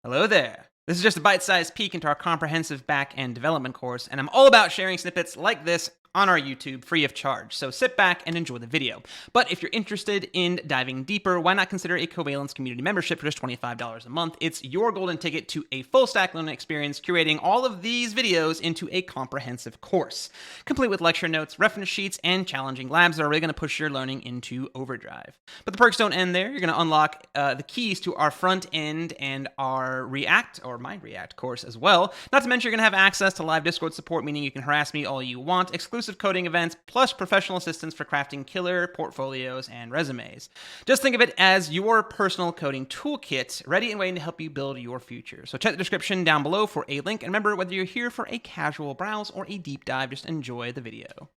Hello there. This is just a bite-sized peek into our comprehensive back-end development course, and I'm all about sharing snippets like this on our YouTube free of charge, so sit back and enjoy the video. But if you're interested in diving deeper, why not consider a Covalence community membership for just $25 a month? It's your golden ticket to a full-stack learning experience, curating all of these videos into a comprehensive course, complete with lecture notes, reference sheets, and challenging labs that are really going to push your learning into overdrive. But the perks don't end there. You're going to unlock the keys to our front end and our React, or my React course as well. Not to mention you're going to have access to live Discord support, meaning you can harass me all you want, exclusive coding events, plus professional assistance for crafting killer portfolios and resumes. Just think of it as your personal coding toolkit, ready and waiting to help you build your future. So check the description down below for a link, and remember, whether you're here for a casual browse or a deep dive, just enjoy the video.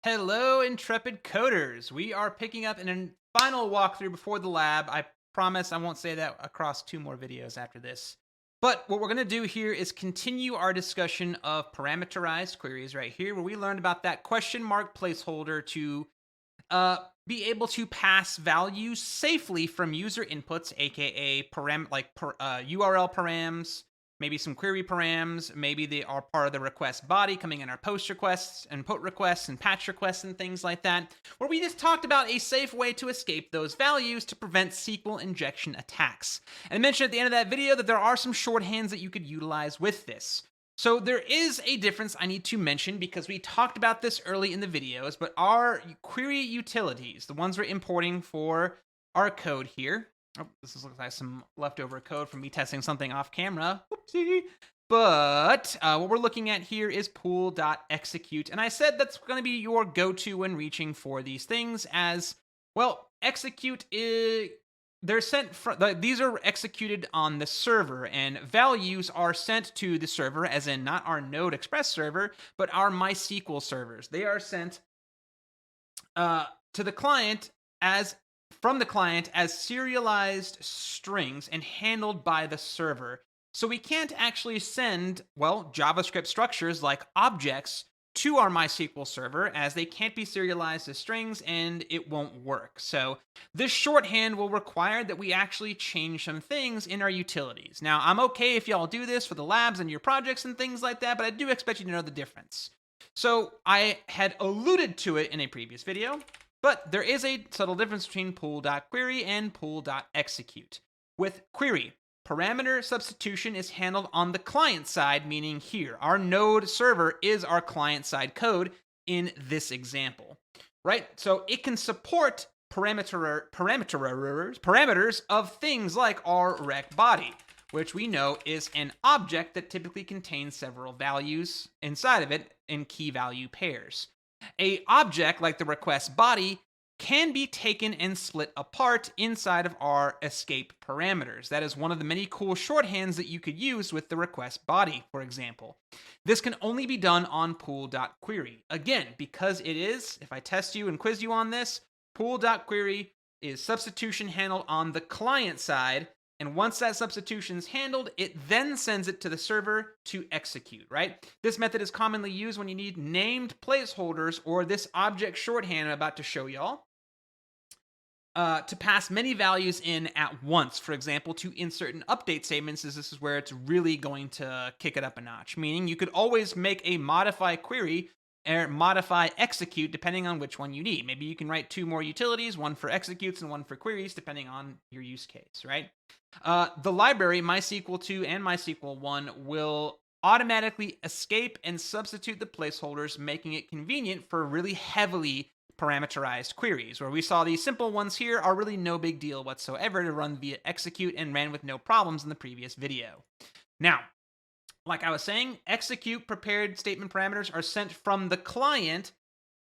Hello, intrepid coders. We are picking up in a final walkthrough before the lab. I promise I won't say that across 2 more videos after this. But what we're going to do here is continue our discussion of parameterized queries right here, where we learned about that question mark placeholder to be able to pass values safely from user inputs, aka URL params, maybe some query params, maybe they are part of the request body coming in our post requests and put requests and patch requests and things like that, where we just talked about a safe way to escape those values to prevent SQL injection attacks. And I mentioned at the end of that video that there are some shorthands that you could utilize with this. So there is a difference I need to mention because we talked about this early in the videos, but our query utilities, the ones we're importing for our code here. Oh, this looks like some leftover code from me testing something off camera. Whoopsie. But what we're looking at here is pool.execute. And I said that's going to be your go-to when reaching for these things as, well, execute is... They're sent from, these are executed on the server, and values are sent to the server, as in not our Node Express server, but our MySQL servers. They are sent to the client from the client as serialized strings and handled by the server. So we can't actually send, well, JavaScript structures like objects to our MySQL server, as they can't be serialized as strings and it won't work. So this shorthand will require that we actually change some things in our utilities. Now, I'm okay if y'all do this for the labs and your projects and things like that, but I do expect you to know the difference. So I had alluded to it in a previous video, but there is a subtle difference between pool.query and pool.execute. With query, parameter substitution is handled on the client side, meaning here, our Node server is our client-side code in this example, right? So it can support parameters of things like our rec body, which we know is an object that typically contains several values inside of it in key value pairs. A object like the request body can be taken and split apart inside of our escape parameters. That is one of the many cool shorthands that you could use with the request body, for example. This can only be done on pool.query. Again, because it is, if I test you and quiz you on this, pool.query is substitution handled on the client side, and once that substitution is handled, it then sends it to the server to execute, right? This method is commonly used when you need named placeholders or this object shorthand I'm about to show y'all. To pass many values in at once, for example, to insert and update statements, this is where it's really going to kick it up a notch. Meaning you could always make a modify query or modify execute depending on which one you need. Maybe you can write 2 more utilities, one for executes and one for queries, depending on your use case, right? The library MySQL2 and MySQL1 will automatically escape and substitute the placeholders, making it convenient for really heavily parameterized queries, where we saw these simple ones here are really no big deal whatsoever to run via execute and ran with no problems in the previous video. Now, like I was saying, execute prepared statement parameters are sent from the client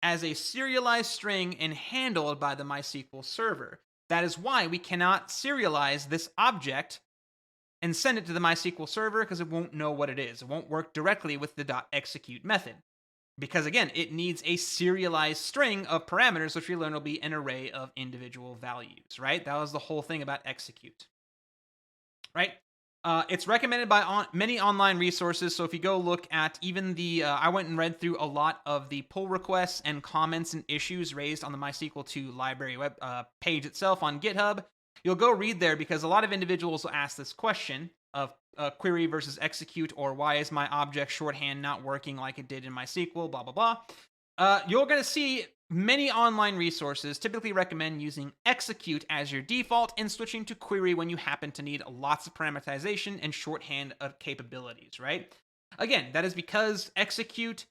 as a serialized string and handled by the MySQL server. That is why we cannot serialize this object and send it to the MySQL server, because it won't know what it is. It won't work directly with the .execute method. Because again, it needs a serialized string of parameters, which we learn will be an array of individual values, right? That was the whole thing about execute, right? It's recommended by many online resources. So if you go look at even the, I went and read through a lot of the pull requests and comments and issues raised on the MySQL2 library web page itself on GitHub. you'll go read there because a lot of individuals will ask this question of query versus execute, or why is my object shorthand not working like it did in MySQL, blah, blah, blah. You're going to see many online resources typically recommend using execute as your default and switching to query when you happen to need lots of parameterization and shorthand capabilities, right? Again, that is because execute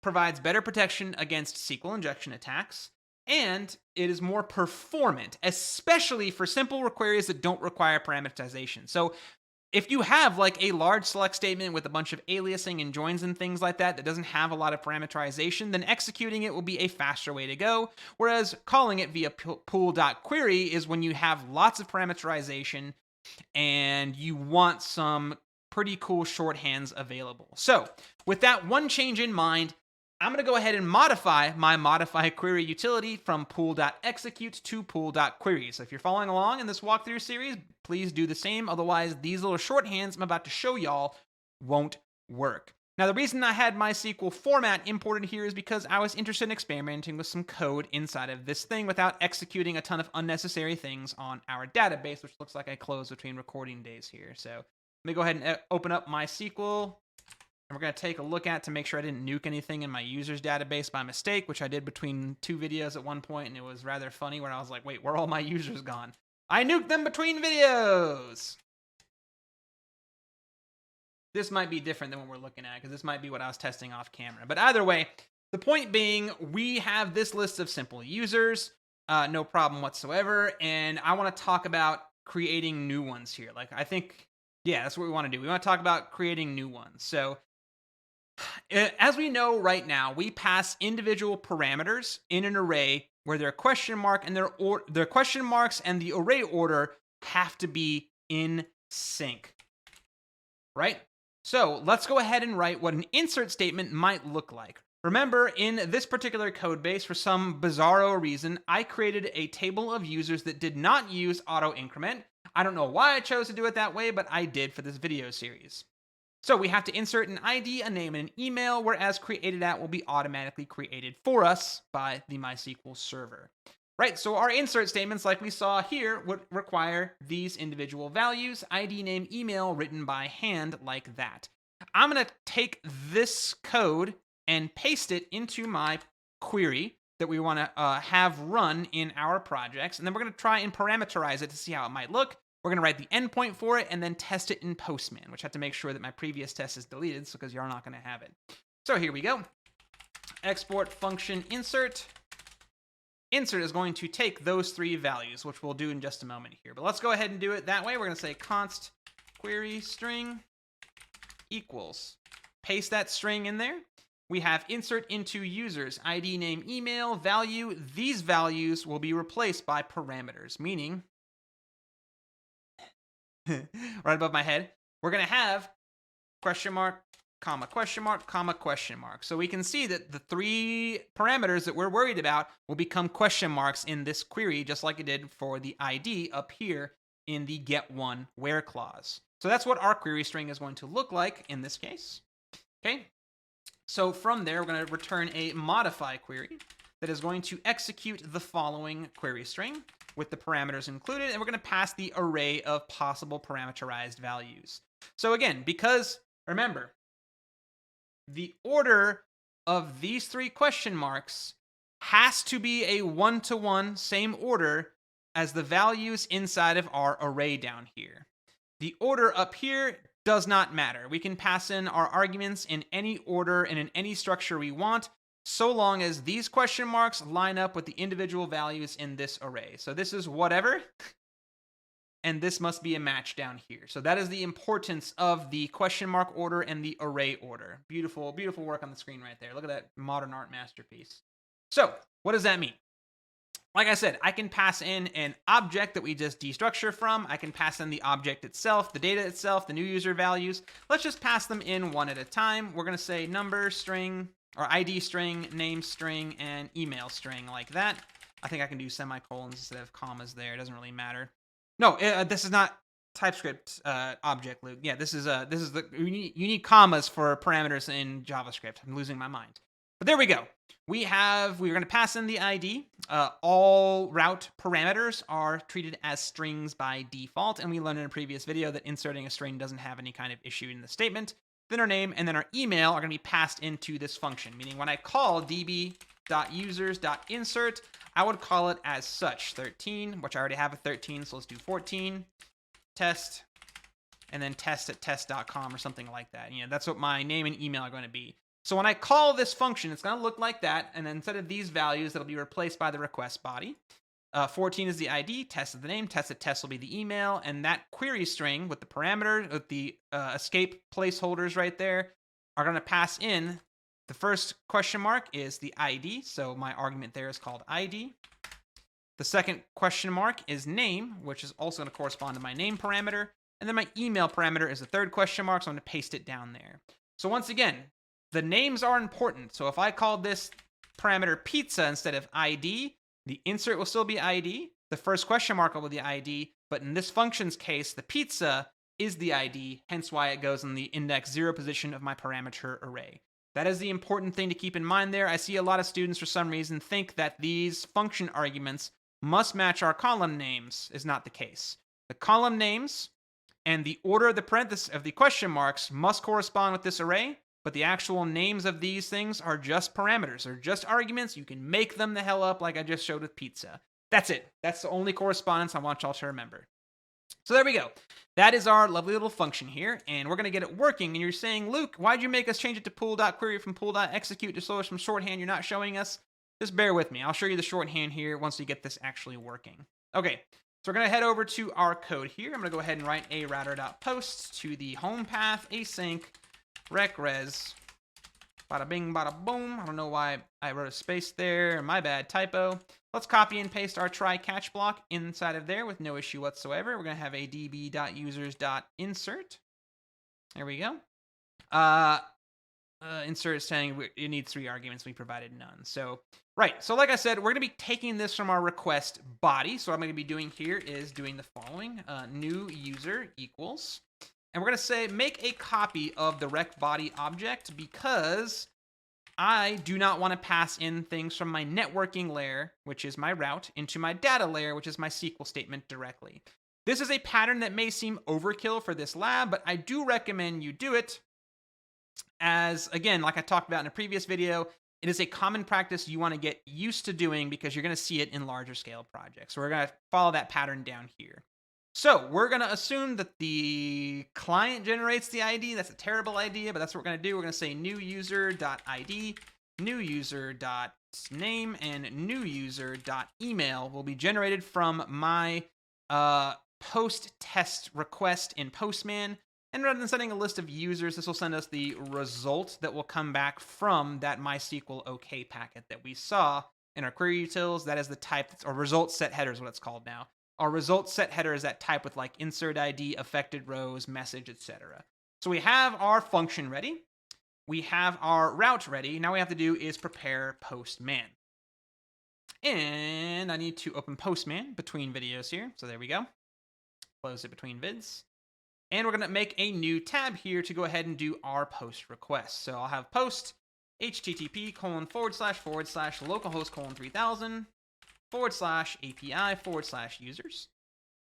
provides better protection against SQL injection attacks, and it is more performant, especially for simple queries that don't require parameterization. So if you have like a large select statement with a bunch of aliasing and joins and things like that doesn't have a lot of parameterization, then executing it will be a faster way to go. Whereas calling it via pool.query is when you have lots of parameterization and you want some pretty cool shorthands available. So with that one change in mind, I'm going to go ahead and modify my modify query utility from pool.execute to pool.query. So if you're following along in this walkthrough series, please do the same. Otherwise, these little shorthands I'm about to show y'all won't work. Now, the reason I had MySQL format imported here is because I was interested in experimenting with some code inside of this thing without executing a ton of unnecessary things on our database, which looks like I closed between recording days here. So let me go ahead and open up MySQL. And we're going to take a look at to make sure I didn't nuke anything in my users database by mistake, which I did between two videos at one point, and it was rather funny where I was like, wait, where are all my users gone? I nuked them between videos! This might be different than what we're looking at, because this might be what I was testing off camera. But either way, the point being, we have this list of simple users, no problem whatsoever, and I want to talk about creating new ones here. Like, I think, yeah, that's what we want to do. We want to talk about creating new ones. So as we know right now, we pass individual parameters in an array where their question mark and their question marks and the array order have to be in sync, right? So let's go ahead and write what an insert statement might look like. Remember, in this particular code base, for some bizarro reason, I created a table of users that did not use auto increment. I don't know why I chose to do it that way, but I did for this video series. So we have to insert an ID, a name, and an email, whereas created at will be automatically created for us by the MySQL server. Right, so our insert statements, like we saw here, would require these individual values, ID, name, email, written by hand like that. I'm going to take this code and paste it into my query that we want to have run in our projects, and then we're going to try and parameterize it to see how it might look. We're going to write the endpoint for it and then test it in Postman, which I have to make sure that my previous test is deleted because you're not going to have it. So here we go. Export function insert. Insert is going to take those three values, which we'll do in just a moment here. But let's go ahead and do it that way. We're going to say const query string equals. Paste that string in there. We have insert into users, ID, name, email, value. These values will be replaced by parameters, meaning right above my head, we're going to have question mark, comma, question mark, comma, question mark. So we can see that the three parameters that we're worried about will become question marks in this query, just like it did for the ID up here in the get one where clause. So that's what our query string is going to look like in this case. Okay. So from there, we're going to return a modify query that is going to execute the following query string with the parameters included, and we're going to pass the array of possible parameterized values. So again, because remember, the order of these three question marks has to be a one-to-one same order as the values inside of our array down here. The order up here does not matter. We can pass in our arguments in any order and in any structure we want, so long as these question marks line up with the individual values in this array. So this is whatever, and this must be a match down here. So that is the importance of the question mark order and the array order. Beautiful, beautiful work on the screen right there. Look at that modern art masterpiece. So what does that mean? Like I said, I can pass in an object that we just destructure from. I can pass in the object itself, the data itself, the new user values. Let's just pass them in one at a time. We're going to say number string, or ID string, name string, and email string like that. I think I can do semicolons instead of commas there. It doesn't really matter. No, this is not TypeScript object, Luke. Yeah, this is the you need commas for parameters in JavaScript. I'm losing my mind. But there we go. We're going to pass in the ID. All route parameters are treated as strings by default. And we learned in a previous video that inserting a string doesn't have any kind of issue in the statement. Then our name and then our email are going to be passed into this function, meaning when I call db.users.insert, I would call it as such, 13, which I already have a 13, so let's do 14, test, and then test at test.com or something like that. That's what my name and email are going to be. So when I call this function, it's going to look like that, and then instead of these values, that'll be replaced by the request body. 14 is the ID, test is the name, test at test will be the email, and that query string with the parameter, with the escape placeholders right there, are going to pass in. The first question mark is the ID, so my argument there is called ID. The second question mark is name, which is also going to correspond to my name parameter, and then my email parameter is the third question mark, so I'm going to paste it down there. So once again, the names are important. So if I called this parameter pizza instead of ID, the insert will still be ID. The first question mark will be the ID. But in this function's case, the pizza is the ID, hence why it goes in the index 0 position of my parameter array. That is the important thing to keep in mind there. I see a lot of students, for some reason, think that these function arguments must match our column names. Is not the case. The column names and the order of the parentheses of the question marks must correspond with this array. But the actual names of these things are just parameters. They're just arguments. You can make them the hell up like I just showed with pizza. That's it. That's the only correspondence I want y'all to remember. So there we go. That is our lovely little function here, and we're going to get it working. And you're saying, Luke, why'd you make us change it to pool.query from pool.execute to show us some shorthand you're not showing us? Just bear with me. I'll show you the shorthand here once we get this actually working. Okay, so we're going to head over to our code here. I'm going to go ahead and write a router.post to the home path async recres, bada bing, bada boom. I don't know why I wrote a space there. My bad, typo. Let's copy and paste our try catch block inside of there with no issue whatsoever. We're going to have a db.users.insert. There we go. Insert is saying it needs 3 arguments. We provided none. So, right. So like I said, we're going to be taking this from our request body. So what I'm going to be doing here is doing the following. New user equals. And we're going to say make a copy of the rec body object because I do not want to pass in things from my networking layer, which is my route, into my data layer, which is my SQL statement directly. This is a pattern that may seem overkill for this lab, but I do recommend you do it as, again, like I talked about in a previous video, it is a common practice you want to get used to doing because you're going to see it in larger scale projects. So we're going to follow that pattern down here. So we're going to assume that the client generates the ID. That's a terrible idea, but that's what we're going to do. We're going to say new user.id, new user.name, and new user.email will be generated from my post test request in Postman. And rather than sending a list of users, this will send us the result that will come back from that MySQL OK packet that we saw in our query utils. That is the type, or result set header is what it's called now. Our result set header is that type with like insert ID, affected rows, message, etc. So we have our function ready. We have our route ready. Now we have to do is prepare Postman. And I need to open Postman between videos here. So there we go. Close it between vids. And we're going to make a new tab here to go ahead and do our post request. So I'll have post http://localhost:3000 /API/users.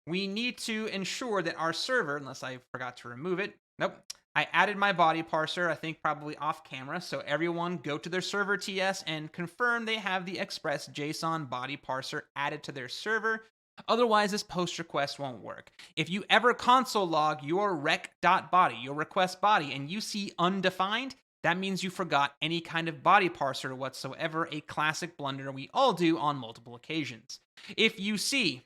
We need to ensure that our server, unless I forgot to remove it. Nope. I added my body parser, I think probably off camera. So everyone go to their server TS and confirm they have the express JSON body parser added to their server. Otherwise, this post request won't work. If you ever console log your rec.body, your request body, and you see undefined, that means you forgot any kind of body parser whatsoever, a classic blunder we all do on multiple occasions. If you see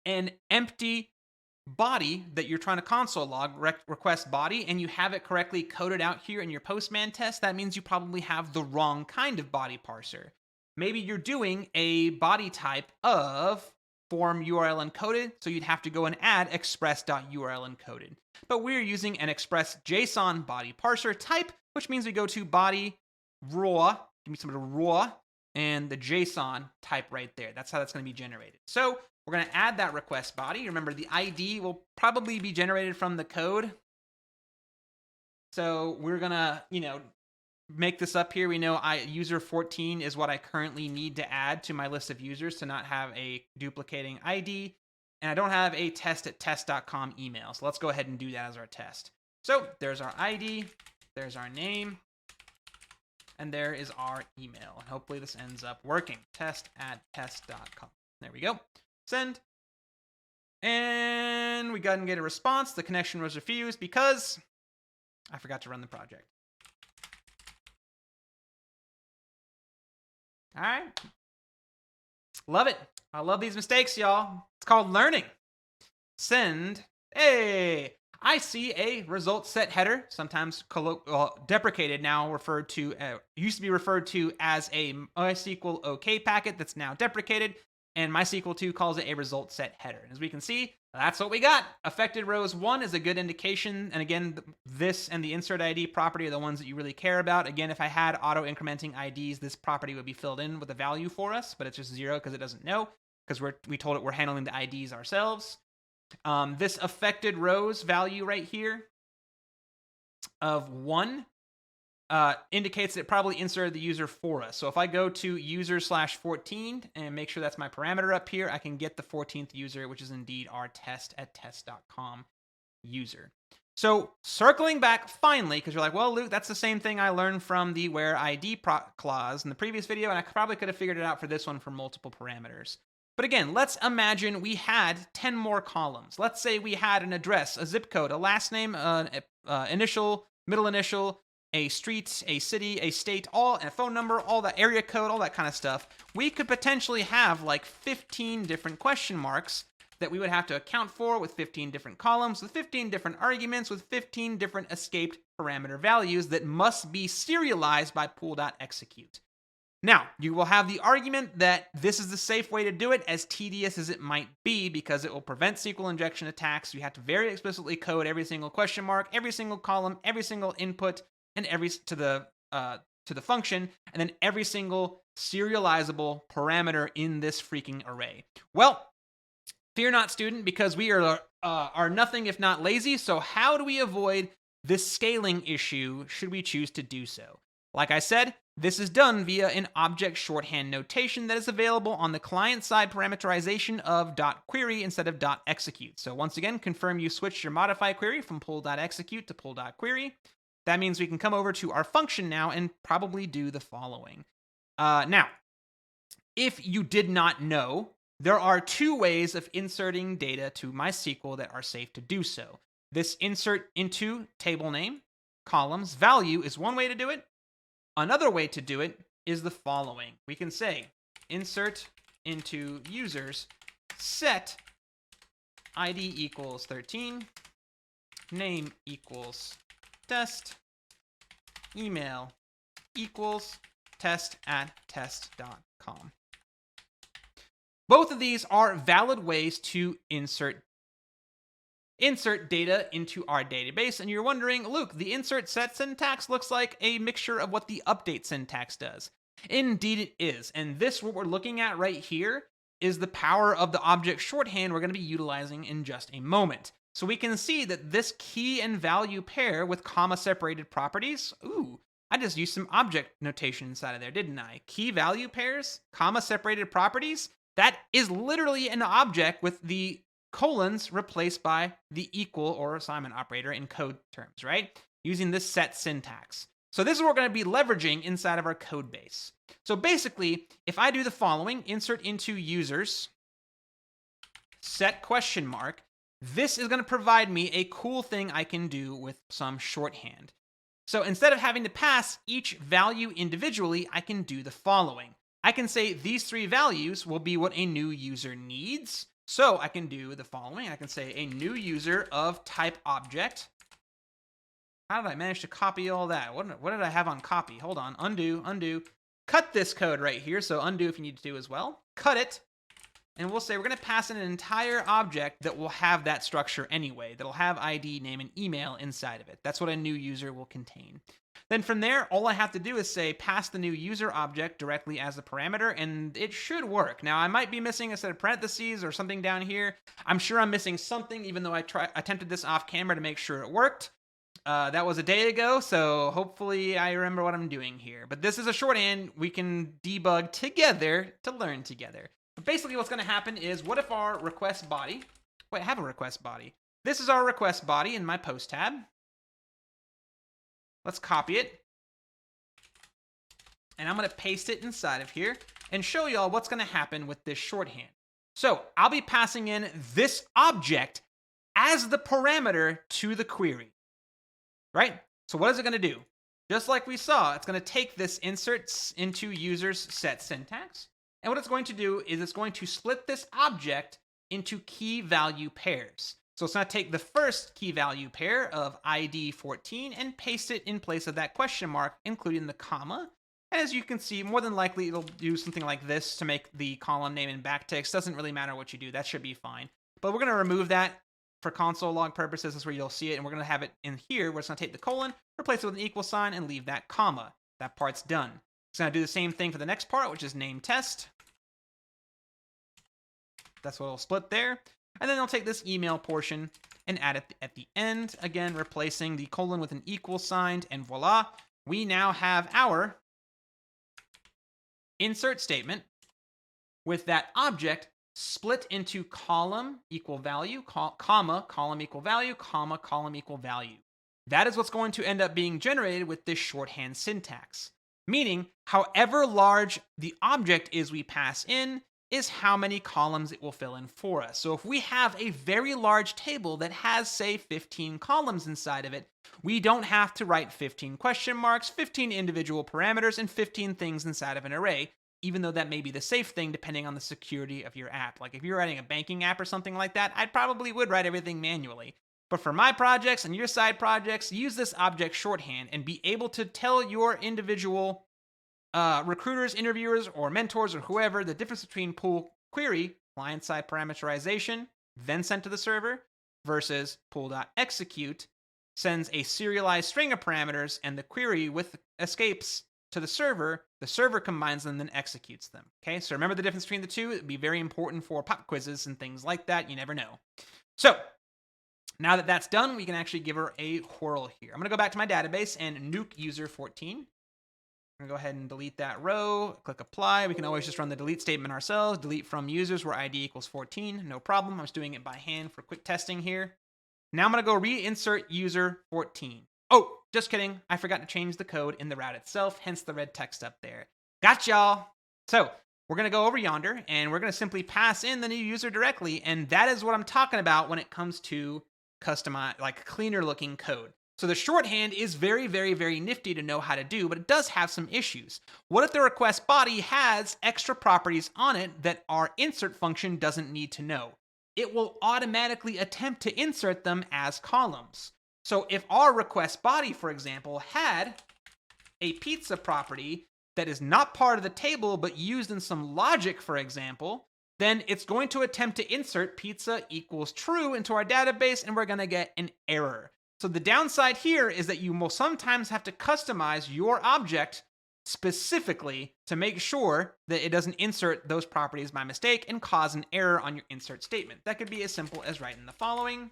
an empty body that you're trying to console log, request body, and you have it correctly coded out here in your Postman test, that means you probably have the wrong kind of body parser. Maybe you're doing a body type of form URL encoded, so you'd have to go and add express.url encoded. But we're using an express JSON body parser type, which means we go to body raw, give me some of the raw, and the JSON type right there. That's how that's going to be generated. So we're going to add that request body. Remember, the ID will probably be generated from the code. So we're going to, make this up here. We know user 14 is what I currently need to add to my list of users to not have a duplicating ID. And I don't have a test@test.com email. So let's go ahead and do that as our test. So there's our ID, there's our name, and there is our email. And hopefully this ends up working. Test@test.com. There we go. Send. And we got and get a response. The connection was refused because I forgot to run the project. All right. Love it. I love these mistakes, y'all. It's called learning. Send. Hey, I see a result set header, sometimes deprecated, now referred to, used to be referred to as a MySQL OK packet that's now deprecated, and MySQL2 calls it a result set header. As we can see, that's what we got. Affected rows 1 is a good indication, and again, this and the insert ID property are the ones that you really care about. Again, if I had auto-incrementing IDs, this property would be filled in with a value for us, but it's just 0 because it doesn't know, because we told it we're handling the IDs ourselves. This affected rows value right here of 1 indicates that it probably inserted the user for us. So if I go to user/14 and make sure that's my parameter up here, I can get the 14th user, which is indeed our test@test.com user. So circling back finally, because you're like, well, Luke, that's the same thing I learned from the where ID clause in the previous video, and I probably could have figured it out for this one for multiple parameters. But again, let's imagine we had 10 more columns. Let's say we had an address, a zip code, a last name, initial, middle initial, a street, a city, a state, a phone number, all that area code, all that kind of stuff. We could potentially have like 15 different question marks that we would have to account for with 15 different columns, with 15 different arguments, with 15 different escaped parameter values that must be serialized by pool.execute. Now, you will have the argument that this is the safe way to do it, as tedious as it might be, because it will prevent SQL injection attacks. You have to very explicitly code every single question mark, every single column, every single input, and to the function, and then every single serializable parameter in this freaking array. Well, fear not, student, because we are nothing if not lazy. So how do we avoid this scaling issue should we choose to do so? Like I said, this is done via an object shorthand notation that is available on the client-side parameterization of .query instead of .execute. So once again, confirm you switched your modify query from pool.execute to pool.query. That means we can come over to our function now and probably do the following. Now, if you did not know, there are 2 ways of inserting data to MySQL that are safe to do so. This insert into table name, columns, value is one way to do it. Another way to do it is the following. We can say insert into users, set ID equals 13, name equals test, email equals test@test.com. Both of these are valid ways to insert data into our database, and you're wondering, Luke, the insert set syntax looks like a mixture of what the update syntax does. Indeed it is, and what we're looking at right here is the power of the object shorthand we're going to be utilizing in just a moment. So we can see that this key and value pair with comma-separated properties, I just used some object notation inside of there, didn't I? Key value pairs, comma-separated properties, that is literally an object with the colons replaced by the equal or assignment operator in code terms, right? Using this set syntax. So this is what we're going to be leveraging inside of our code base. So basically, if I do the following, insert into users, set question mark, this is going to provide me a cool thing I can do with some shorthand. So instead of having to pass each value individually, I can do the following. I can say these 3 values will be what a new user needs. So I can do the following. I can say a new user of type object. How did I manage to copy all that? What did I have on copy? Hold on. Undo. Cut this code right here. So undo if you need to as well. Cut it. And we'll say we're going to pass in an entire object that will have that structure anyway. That'll have ID, name, and email inside of it. That's what a new user will contain. Then from there, all I have to do is say pass the new user object directly as a parameter, and it should work. Now, I might be missing a set of parentheses or something down here. I'm sure I'm missing something, even though I attempted this off camera to make sure it worked. That was a day ago, so hopefully I remember what I'm doing here. But this is a shorthand we can debug together to learn together. But basically what's going to happen is, what if our request body... Wait, I have a request body. This is our request body in my post tab. Let's copy it. And I'm going to paste it inside of here and show y'all what's going to happen with this shorthand. So I'll be passing in this object as the parameter to the query. Right? So what is it going to do? Just like we saw, it's going to take this inserts into users set syntax. And what it's going to do is it's going to split this object into key value pairs. So it's going to take the first key value pair of ID 14 and paste it in place of that question mark, including the comma. As you can see, more than likely it'll do something like this to make the column name in backticks. Doesn't really matter what you do. That should be fine. But we're going to remove that for console log purposes. That's where you'll see it. And we're going to have it in here where it's going to take the colon, replace it with an equal sign, and leave that comma. That part's done. It's going to do the same thing for the next part, which is name test. That's what it'll split there. And then it'll take this email portion and add it at the end. Again, replacing the colon with an equal sign. And voila, we now have our insert statement with that object split into column equal value, comma, column equal value, comma, column equal value. That is what's going to end up being generated with this shorthand syntax. Meaning, however large the object is we pass in is how many columns it will fill in for us. So if we have a very large table that has, say, 15 columns inside of it, we don't have to write 15 question marks, 15 individual parameters, and 15 things inside of an array, even though that may be the safe thing depending on the security of your app. Like if you're writing a banking app or something like that, I probably would write everything manually. But for my projects and your side projects, use this object shorthand and be able to tell your individual recruiters, interviewers, or mentors, or whoever, the difference between pool query, client-side parameterization, then sent to the server, versus pool.execute, sends a serialized string of parameters, and the query with escapes to the server combines them and then executes them. Okay, so remember the difference between the two. It'd be very important for pop quizzes and things like that. You never know. So now that that's done, we can actually give her a whirl here. I'm going to go back to my database and nuke user 14. I'm going to go ahead and delete that row, click apply. We can always just run the delete statement ourselves. Delete from users where ID equals 14. No problem. I'm just doing it by hand for quick testing here. Now I'm going to go reinsert user 14. Oh, just kidding. I forgot to change the code in the route itself, hence the red text up there. Got y'all. So we're going to go over yonder and we're going to simply pass in the new user directly. And that is what I'm talking about when it comes to customize, like cleaner looking code. So the shorthand is very, very, very nifty to know how to do, but it does have some issues. What if the request body has extra properties on it that our insert function doesn't need to know? It will automatically attempt to insert them as columns. So if our request body, for example, had a pizza property that is not part of the table but used in some logic, for example, then it's going to attempt to insert pizza equals true into our database and we're going to get an error. So the downside here is that you will sometimes have to customize your object specifically to make sure that it doesn't insert those properties by mistake and cause an error on your insert statement. That could be as simple as writing the following: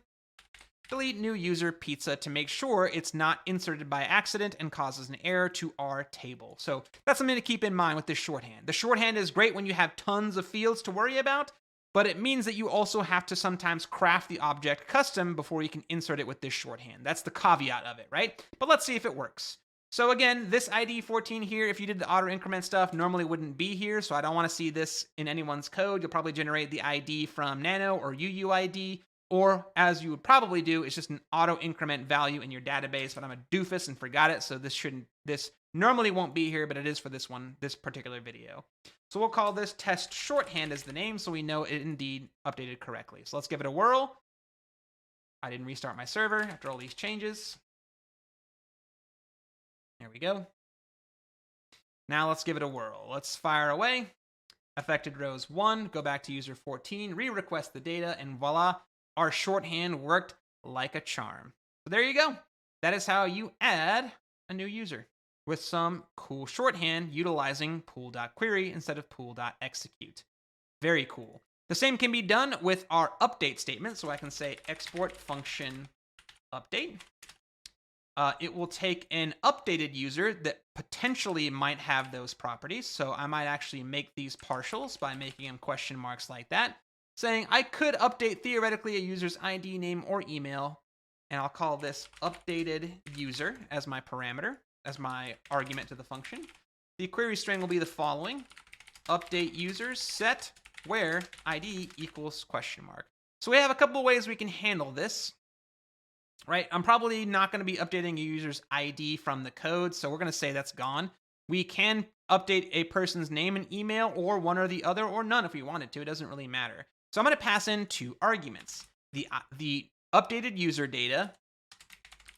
delete new user pizza to make sure it's not inserted by accident and causes an error to our table. So that's something to keep in mind with this shorthand. The shorthand is great when you have tons of fields to worry about, but it means that you also have to sometimes craft the object custom before you can insert it with this shorthand. That's the caveat of it, right? But let's see if it works. So again, this ID 14 here, if you did the auto increment stuff, normally wouldn't be here, so I don't want to see this in anyone's code. You'll probably generate the ID from Nano or UUID, or as you would probably do, it's just an auto increment value in your database, but I'm a doofus and forgot it, so this normally won't be here, but it is for this particular video. So we'll call this test shorthand as the name so we know it indeed updated correctly. So let's give it a whirl. I didn't restart my server after all these changes. There we go. Now let's give it a whirl. Let's fire away. Affected rows 1, go back to user 14, re-request the data, and voila, our shorthand worked like a charm. So there you go. That is how you add a new user with some cool shorthand utilizing pool.query instead of pool.execute. Very cool. The same can be done with our update statement. So I can say export function update. it will take an updated user that potentially might have those properties. So I might actually make these partials by making them question marks like that, saying I could update theoretically a user's ID, name, or email, and I'll call this updated user as my parameter, as my argument to the function. The query string will be the following: update users set where ID equals question mark. So we have a couple of ways we can handle this. Right, I'm probably not going to be updating a user's ID from the code, so we're going to say that's gone. We can update a person's name and email, or one or the other, or none if we wanted to. It doesn't really matter. So I'm going to pass in two arguments: the updated user data,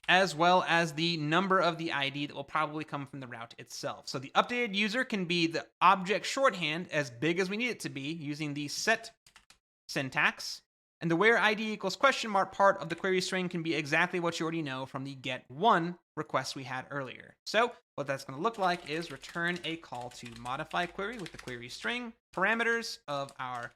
as well as the number of the ID that will probably come from the route itself. So the updated user can be the object shorthand as big as we need it to be using the set syntax. And the where ID equals question mark part of the query string can be exactly what you already know from the get one request we had earlier. So what that's going to look like is return a call to modify query with the query string parameters of our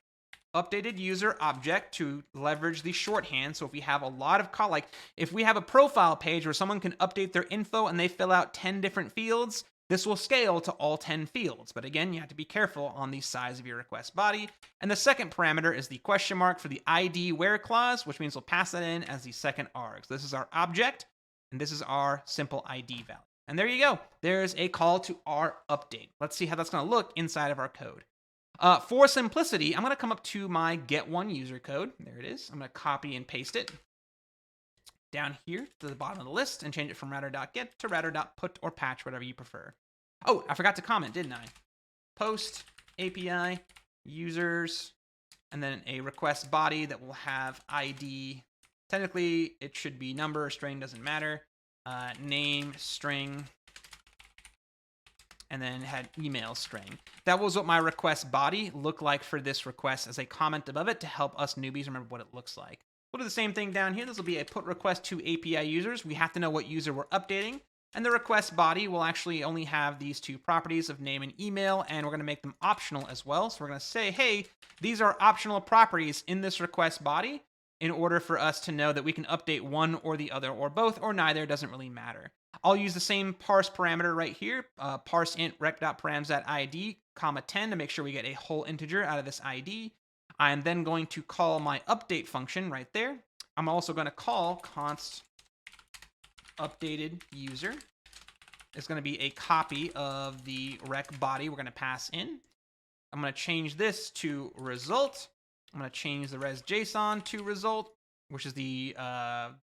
updated user object to leverage the shorthand. So if we have a lot of like if we have a profile page where someone can update their info and they fill out 10 different fields, this will scale to all 10 fields. But again, you have to be careful on the size of your request body. And the second parameter is the question mark for the ID where clause, which means we'll pass that in as the second arg. So this is our object, and this is our simple ID value. And there you go. There's a call to our update. Let's see how that's going to look inside of our code. For simplicity, I'm going to come up to my get one user code. There it is. I'm going to copy and paste it down here to the bottom of the list and change it from router.get to router.put or patch, whatever you prefer. Oh, I forgot to comment, didn't I? Post API users, and then a request body that will have ID. Technically, it should be number or string, doesn't matter. Name, string, and then it had email string. That was what my request body looked like for this request as a comment above it to help us newbies remember what it looks like. We'll do the same thing down here. This will be a put request to API users. We have to know what user we're updating. And the request body will actually only have these two properties of name and email, and we're going to make them optional as well. So we're going to say, hey, these are optional properties in this request body in order for us to know that we can update one or the other or both or neither. It doesn't really matter. I'll use the same parse parameter right here, parse int rec.params.id, comma 10 to make sure we get a whole integer out of this ID. I'm then going to call my update function right there. I'm also going to call const updated user. It's going to be a copy of the rec body we're going to pass in. I'm going to change this to result. I'm going to change the res.json to result, which is the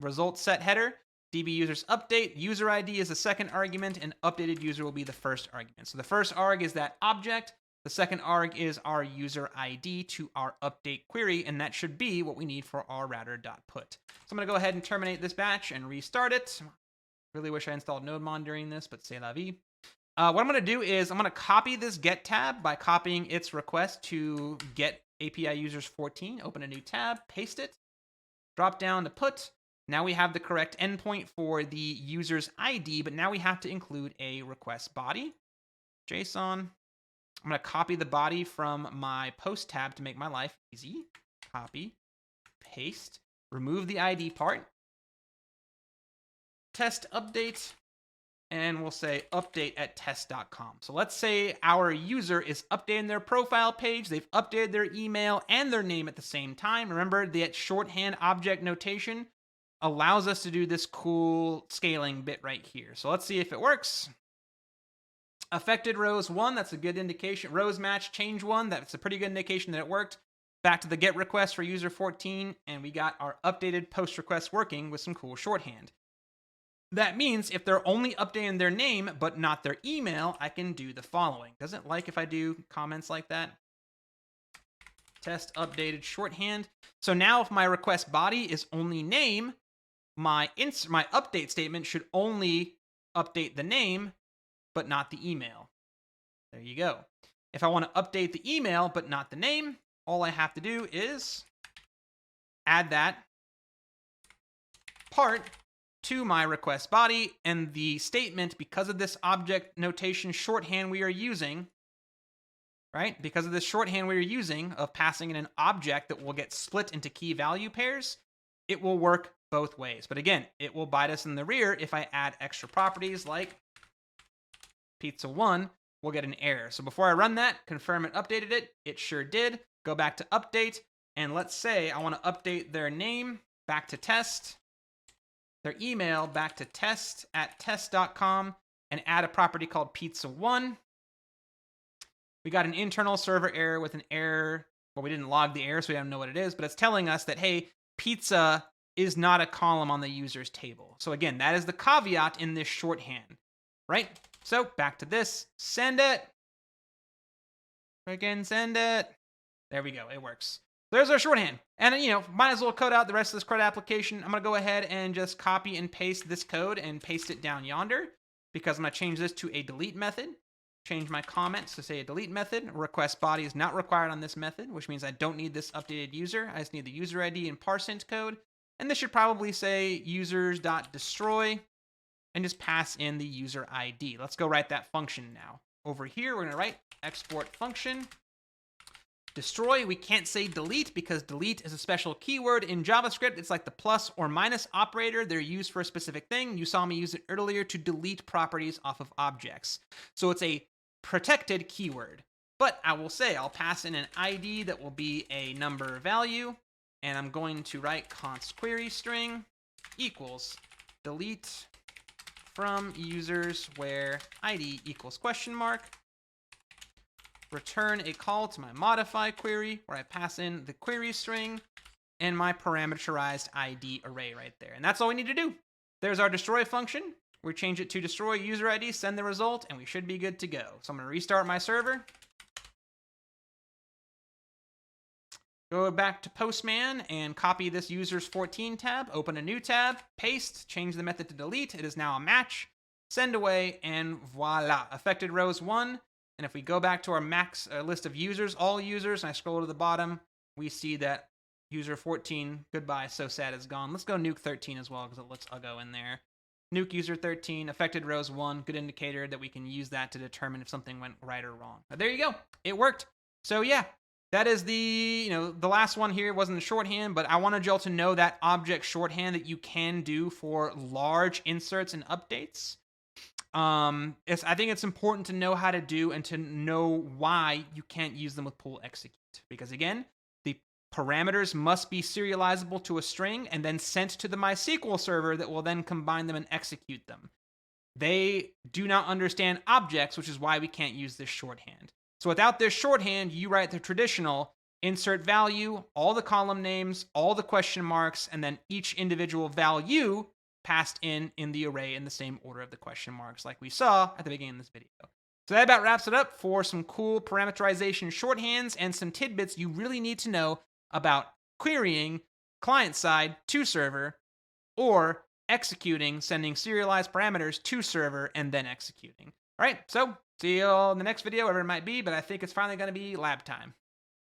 result set header. DB users update. User ID is the second argument, and updated user will be the first argument. So the first arg is that object. The second arg is our user ID to our update query, and that should be what we need for our router.put. So I'm going to go ahead and terminate this batch and restart it. Really wish I installed NodeMon during this, but c'est la vie. What I'm going to do is I'm going to copy this get tab by copying its request to get API users 14. Open a new tab, paste it, drop down to put. Now we have the correct endpoint for the user's ID, but now we have to include a request body. JSON. I'm going to copy the body from my post tab to make my life easy. Copy, paste, remove the ID part. Test update, and we'll say update at test.com. So let's say our user is updating their profile page. They've updated their email and their name at the same time. Remember that shorthand object notation allows us to do this cool scaling bit right here. So let's see if it works. Affected rows 1, that's a good indication. Rows match change 1, that's a pretty good indication that it worked. Back to the get request for user 14, and we got our updated post request working with some cool shorthand. That means if they're only updating their name but not their email, I can do the following. Doesn't like if I do comments like that. Test updated shorthand. So now if my request body is only name, my update statement should only update the name but not the email. There you go. If I want to update the email but not the name, all I have to do is add that part to my request body, and the statement, because of this object notation shorthand we are using, right? Because of this shorthand we are using of passing in an object that will get split into key value pairs, it will work both ways. But again, it will bite us in the rear if I add extra properties like pizza1, we'll get an error. So before I run that, confirm it updated it. It sure did. Go back to update, and let's say I want to update their name back to test, their email back to test@test.com, and add a property called pizza1. We got an internal server error with an error. Well, we didn't log the error, so we don't know what it is, but it's telling us that, hey, pizza is not a column on the user's table. So again, that is the caveat in this shorthand, right? So back to this, send it. Freaking send it. There we go, it works. There's our shorthand. And, might as well code out the rest of this CRUD application. I'm going to go ahead and just copy and paste this code and paste it down yonder, because I'm going to change this to a delete method. Change my comments to say a delete method. Request body is not required on this method, which means I don't need this updated user. I just need the user ID and parseInt code. And this should probably say users.destroy and just pass in the user ID. Let's go write that function now. Over here, we're going to write export function. Destroy, we can't say delete because delete is a special keyword in JavaScript. It's like the plus or minus operator. They're used for a specific thing. You saw me use it earlier to delete properties off of objects. So it's a protected keyword. But I will say I'll pass in an ID that will be a number value, and I'm going to write const query string equals delete from users where ID equals question mark. Return a call to my modify query where I pass in the query string and my parameterized ID array right there. And that's all we need to do. There's our destroy function. We change it to destroy user ID, send the result, and we should be good to go. So I'm going to restart my server. Go back to Postman and copy this users 14 tab, open a new tab, paste, change the method to delete. It is now a match, send away, and voila. Affected rows 1. And if we go back to our max list of users, all users, and I scroll to the bottom, we see that user 14, goodbye, so sad, is gone. Let's go nuke 13 as well, because it looks uggo in there. Nuke user 13, affected rows 1, good indicator that we can use that to determine if something went right or wrong. But there you go, it worked. So yeah, that is the last one here. Wasn't the shorthand, but I wanted y'all to know that object shorthand that you can do for large inserts and updates. I think it's important to know how to do and to know why you can't use them with pool execute. Because again, the parameters must be serializable to a string and then sent to the MySQL server that will then combine them and execute them. They do not understand objects, which is why we can't use this shorthand. So without this shorthand, you write the traditional insert value, all the column names, all the question marks, and then each individual value passed in the array in the same order of the question marks like we saw at the beginning of this video. So that about wraps it up for some cool parameterization shorthands and some tidbits you really need to know about querying client-side to server or executing, sending serialized parameters to server and then executing. All right, so see you all in the next video, whatever it might be, but I think it's finally going to be lab time.